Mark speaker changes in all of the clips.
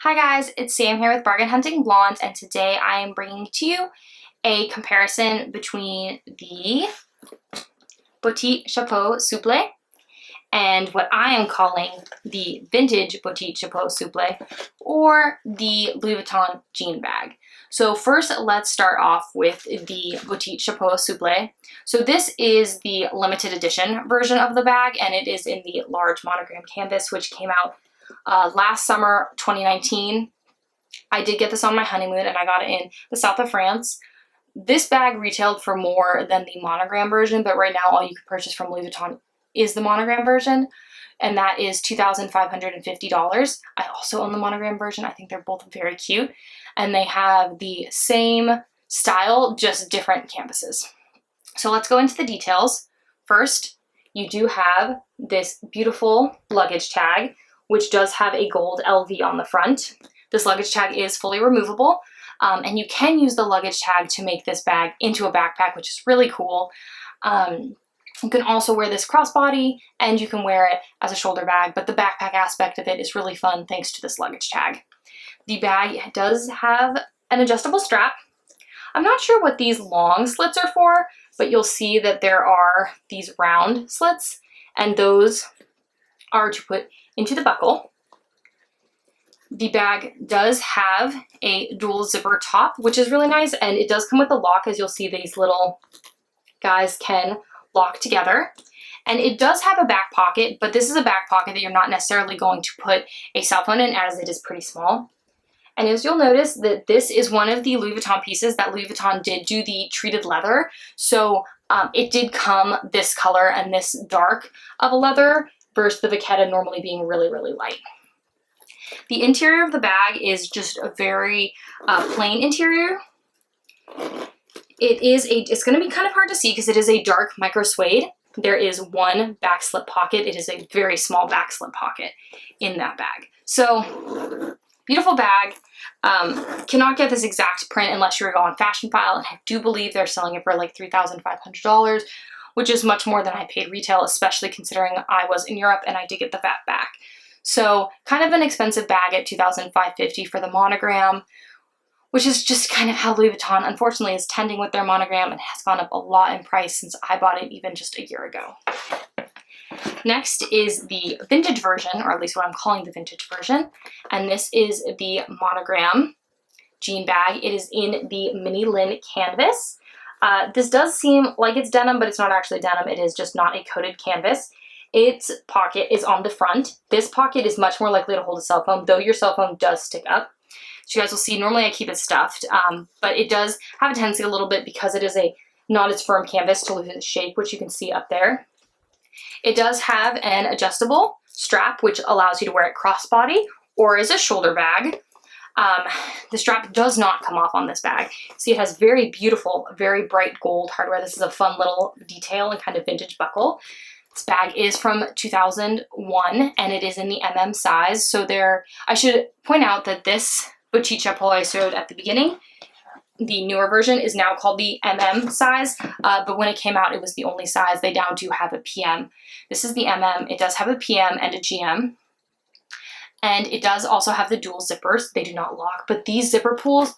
Speaker 1: Hi guys, it's Sam here with Bargain.hunting.blonde, and today I am bringing to you a comparison between the Boite Chapeau Souple and what I am calling the vintage Boite Chapeau Souple, or the Louis Vuitton Jean Bag. So first, let's start off with the Boite Chapeau Souple. So this is the limited edition version of the bag, and it is in the large monogram canvas, which came out last summer, 2019. I did get this on my honeymoon, and I got it in the south of France. This bag retailed for more than the monogram version, but right now all you can purchase from Louis Vuitton is the monogram version, and that is $2,550. I also own the monogram version. I think they're both very cute, and they have the same style, just different canvases. So let's go into the details. First, you do have this beautiful luggage tag, which does have a gold LV on the front. This luggage tag is fully removable, and you can use the luggage tag to make this bag into a backpack, which is really cool. You can also wear this crossbody, and you can wear it as a shoulder bag, but the backpack aspect of it is really fun thanks to this luggage tag. The bag does have an adjustable strap. I'm not sure what these long slits are for, but you'll see that there are these round slits, and those are to put into the buckle. The bag does have a dual zipper top, which is really nice, and it does come with a lock. As you'll see, these little guys can lock together. And it does have a back pocket, but this is a back pocket that you're not necessarily going to put a cell phone in, as it is pretty small. And as you'll notice, that this is one of the Louis Vuitton pieces that Louis Vuitton did do the treated leather. So it did come this color and this dark of a leather versus the Vachetta normally being really, really light. The interior of the bag is just a very plain interior. It's going to be kind of hard to see because it is a dark micro suede. There is one back slip pocket. It is a very small back slip pocket in that bag. So beautiful bag. Cannot get this exact print unless you're on Fashion File, and I do believe they're selling it for like $3,500, which is much more than I paid retail, especially considering I was in Europe and I did get the VAT back. So kind of an expensive bag at $2,550 for the monogram, which is just kind of how Louis Vuitton, unfortunately, is tending with their monogram, and has gone up a lot in price since I bought it even just a year ago. Next is the vintage version, or at least what I'm calling the vintage version, and this is the Monogram Jean Bag. It is in the mini lin canvas. This does seem like it's denim, but it's not actually denim. It is just not a coated canvas. Its pocket is on the front. This pocket is much more likely to hold a cell phone, though your cell phone does stick up. So you guys will see, normally I keep it stuffed, but it does have a tendency a little bit, because it is a not as firm canvas, to lose its shape, which you can see up there. It does have an adjustable strap, which allows you to wear it crossbody or as a shoulder bag. The strap does not come off on this bag. See, it has very beautiful, very bright gold hardware. This is a fun little detail and kind of vintage buckle. This bag is from 2001, and it is in the MM size. So I should point out that this Boite Chapeau I showed at the beginning, the newer version, is now called the MM size, but when it came out, it was the only size. They now do have a PM. This is the MM. It does have a PM and a GM, and it does also have the dual zippers. They do not lock, but these zipper pulls,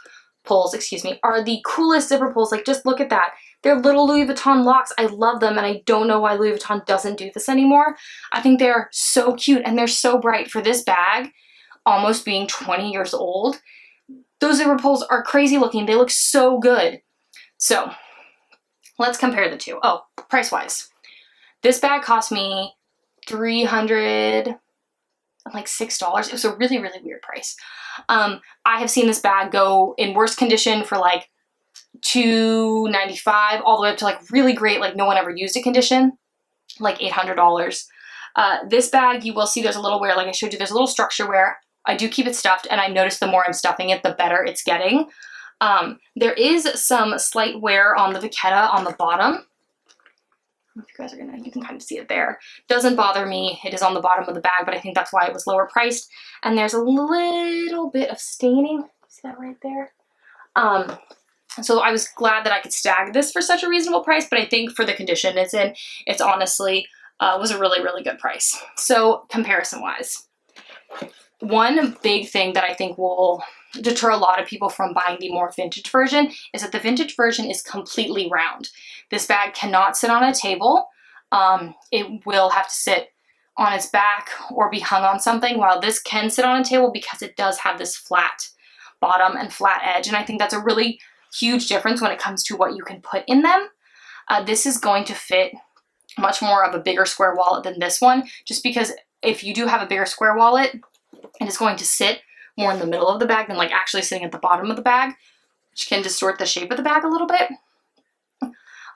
Speaker 1: are the coolest zipper pulls. Like, just look at that. They're little Louis Vuitton locks. I love them, and I don't know why Louis Vuitton doesn't do this anymore. I think they're so cute, and they're so bright for this bag, almost being 20 years old. Those zipper pulls are crazy looking. They look so good. So let's compare the two. Oh, price-wise. This bag cost me $306. It was a really, really weird price. I have seen this bag go in worst condition for like $295, all the way up to like really great, like no one ever used it condition, like $800. This bag, you will see there's a little wear, like I showed you, there's a little structure where I do keep it stuffed, and I notice the more I'm stuffing it, the better it's getting. There is some slight wear on the Vachetta on the bottom. If you guys are you can kind of see it there. Doesn't bother me. It is on the bottom of the bag, but I think that's why it was lower priced. And there's a little bit of staining. See that right there? So I was glad that I could snag this for such a reasonable price, but I think for the condition it's in, it's honestly was a really, really good price. So comparison-wise, one big thing that I think will deter a lot of people from buying the more vintage version is that the vintage version is completely round. This bag cannot sit on a table. It will have to sit on its back or be hung on something, while this can sit on a table because it does have this flat bottom and flat edge. And I think that's a really huge difference when it comes to what you can put in them. This is going to fit much more of a bigger square wallet than this one, just because if you do have a bigger square wallet, it is going to sit more in the middle of the bag than like actually sitting at the bottom of the bag, which can distort the shape of the bag a little bit.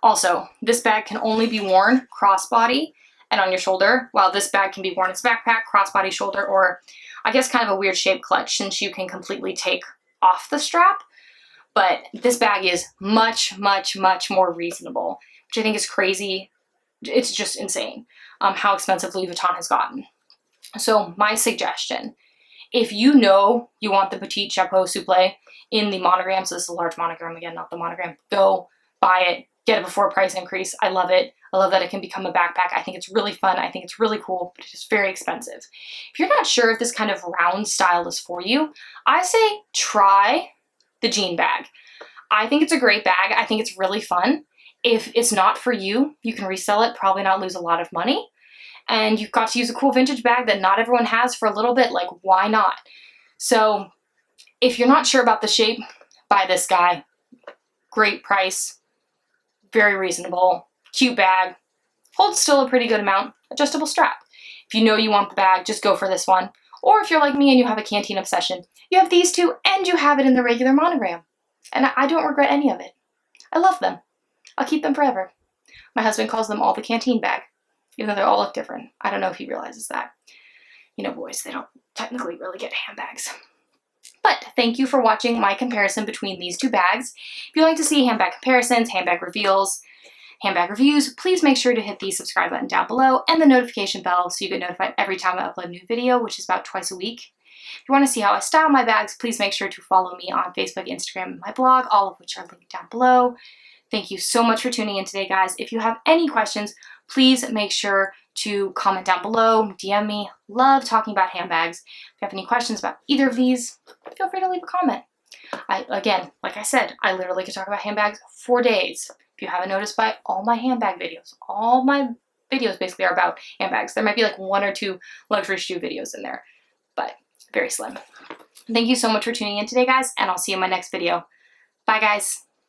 Speaker 1: Also, this bag can only be worn crossbody and on your shoulder, while this bag can be worn as backpack, crossbody, shoulder, or I guess kind of a weird shaped clutch, since you can completely take off the strap. But this bag is much, much, much more reasonable, which I think is crazy. It's just insane how expensive Louis Vuitton has gotten. So my suggestion, if you know you want the Boite Chapeau Souple in the monogram, so this is a large monogram again, not the monogram, go buy it, get it before price increase. I love it. I love that it can become a backpack. I think it's really fun. I think it's really cool, but it's very expensive. If you're not sure if this kind of round style is for you, I say try the Jean bag. I think it's a great bag. I think it's really fun. If it's not for you, you can resell it, probably not lose a lot of money. And you've got to use a cool vintage bag that not everyone has for a little bit, like why not? So if you're not sure about the shape, buy this guy. Great price, very reasonable, cute bag, holds still a pretty good amount, adjustable strap. If you know you want the bag, just go for this one. Or if you're like me and you have a canteen obsession, you have these two and you have it in the regular monogram. And I don't regret any of it. I love them. I'll keep them forever. My husband calls them all the canteen bag, even though they all look different. I don't know if he realizes that. You know, boys, they don't technically really get handbags. But thank you for watching my comparison between these two bags. If you'd like to see handbag comparisons, handbag reveals, handbag reviews, please make sure to hit the subscribe button down below and the notification bell so you get notified every time I upload a new video, which is about twice a week. If you want to see how I style my bags, please make sure to follow me on Facebook, Instagram, and my blog, all of which are linked down below. Thank you so much for tuning in today, guys. If you have any questions, please make sure to comment down below, DM me. Love talking about handbags. If you have any questions about either of these, feel free to leave a comment. Again, like I said, I literally could talk about handbags for days. If you haven't noticed by all my handbag videos, all my videos basically are about handbags. There might be like one or two luxury shoe videos in there, but very slim. Thank you so much for tuning in today, guys, and I'll see you in my next video. Bye, guys.